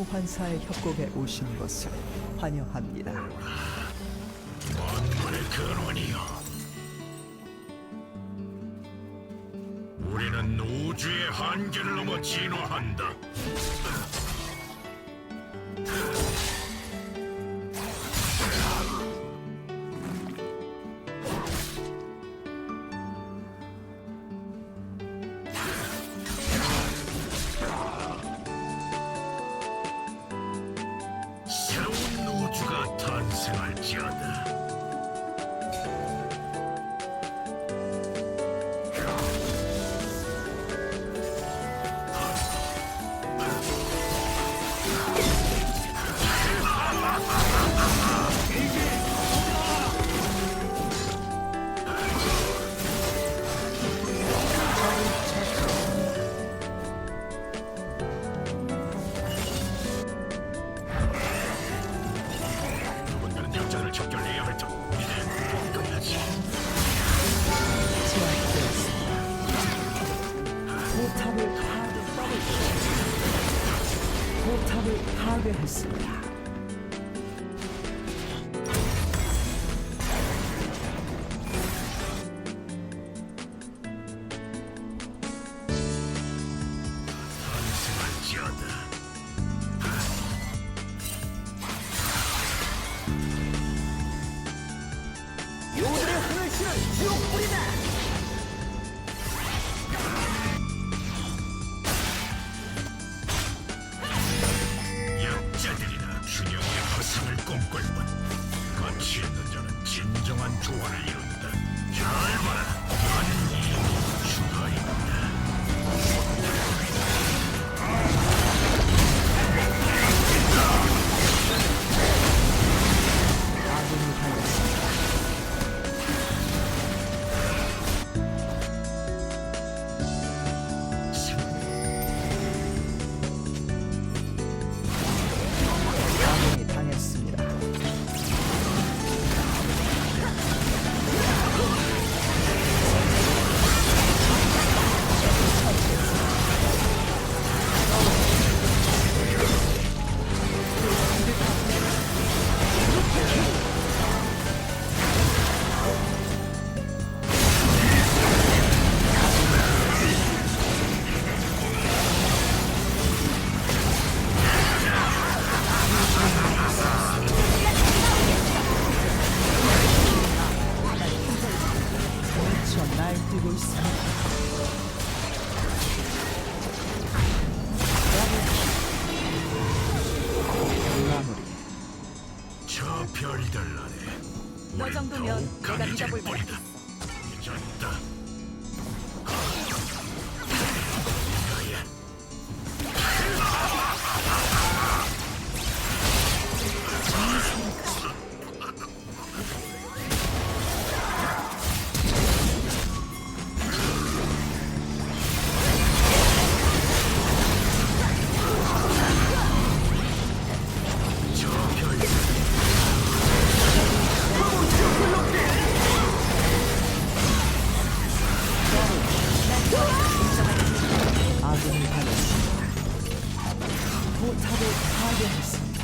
소환사의 협곡에 오신 것을 환영합니다. 만물의 근원이여, 우리는 우주의 한계를 넘어 진화한다. 새로운 우주가 탄생할지어다. 누군가는 역전을 척결해야 할 터. 이제 끝까지. 제압되었습니다. 포탑을 파괴했습니다. 탄생할지어다. 요들의 흥을 실은 지옥불이다. 약자들이나 균형의 허상을 꿈꿀 뿐 가치 있는 자는 진정한 조화를 이룬다. 잘 봐라, 나는 이미 죽어 있다. 아군이 당했습니다. 아군이 당했습니다. 저 날뛰고 있습니다. 마무리. 저 별들 아래 너 정도면 내가 믿어볼 만하겠어. 잊었다. 너야. 저 별들 아군이 당했습니다. 포탑을 파괴했습니다.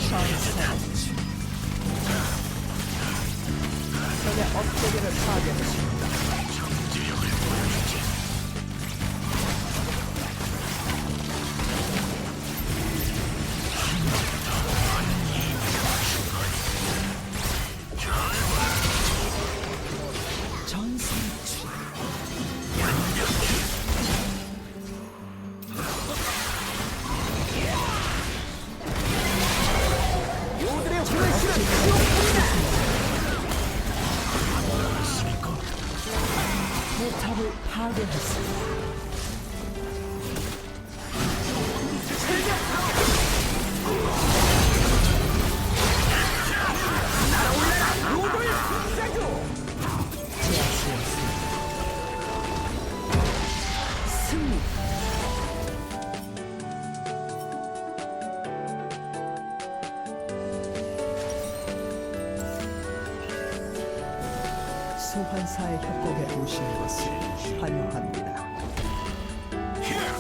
전사주. 적의 업체계를 파괴했습니다. 정지력을 보여주지. 전사주. 요들의 흥을 실은 지옥불이다. 있으니까 포탑을 파괴했습니다. 요들 승자주. 제압되었습니다. 승리. 소환사의 협곡에 오신 것을 환영합니다. 히!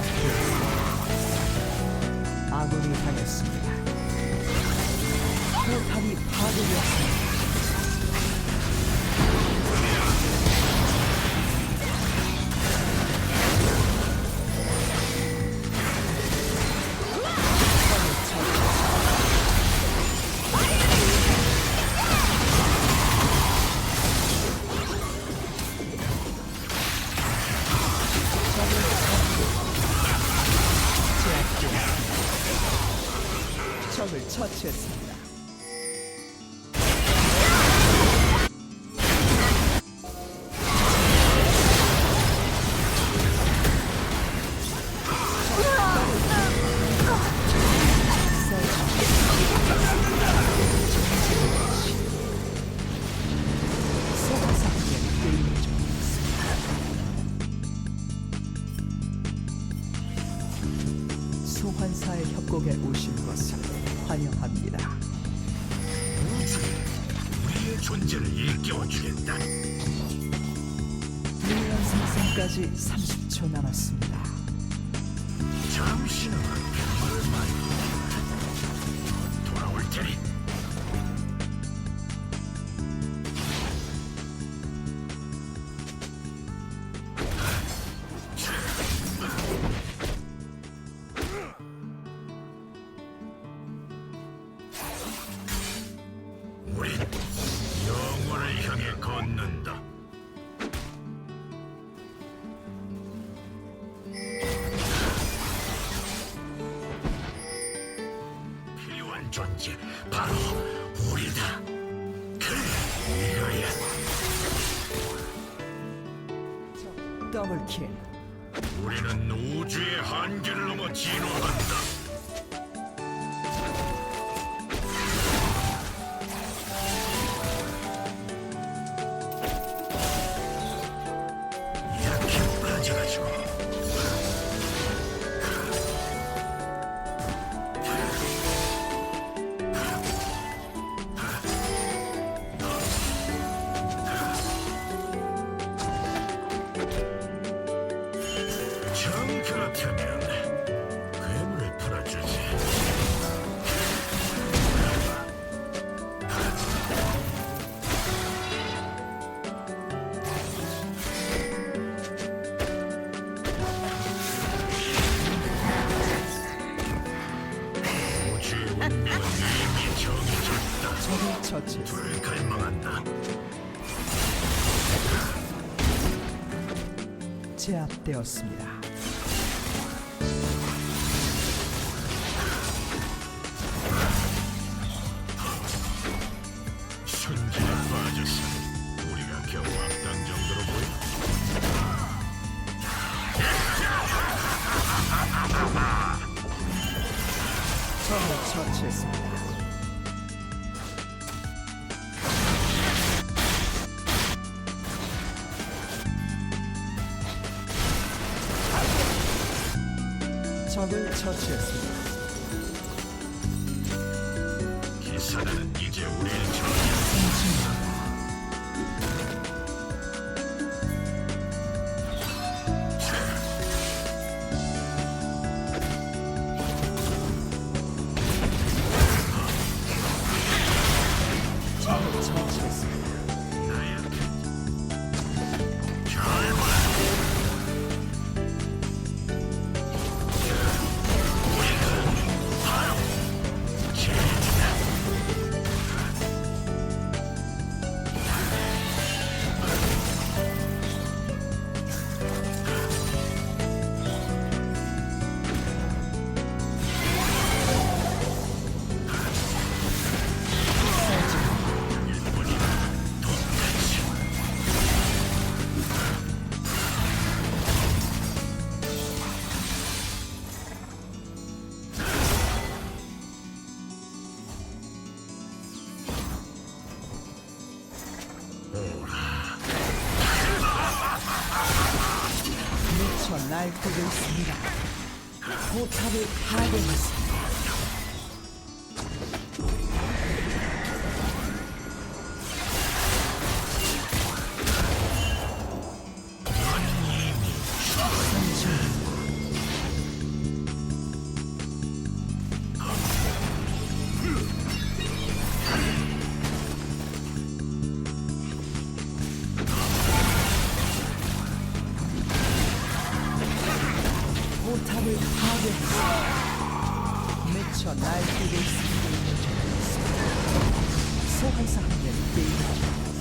제압되었습니다. 아군이 당했습니다. 포탑이 파괴되었습니다. 적을 처치했습니다. 소환사의 협곡에 오신 것을 환영합니다. 우리의 존재를 일깨워주겠다. 미니언 생성까지 30초 남았습니다. 잠시는 말 말고 돌아올 테니. 우린 영원을 향해 걷는다. 필요한 존재 바로 우리다. 그래, 이거야. 더블킬. 우리는 우주의 한계를 넘어 진화한다. 이렇게 빠져가지고 정 그렇다면 괴물을 풀어주지. 우주의 운명은 이미 정해졌다. 적을 처치했습니다. 불을 갈망한다. 제압되었습니다. 순진에 빠졌어. 우리가 겨우 악당 정도로 보여? 적을 처치했습니다. 적을 처치했습니다. 기사단은 이제 우리를 정리한다. 적을 처치했습니다. 나야. 잘 봐. 우리는 바로 제일이다. 일본이나 똑같이. 미쳐 날뛰고 있습니다. 포탑을 파괴했습니다. 포탑을 파괴했다. 미쳐 날뛰고 있습니다. 소환사 한 명이 게임을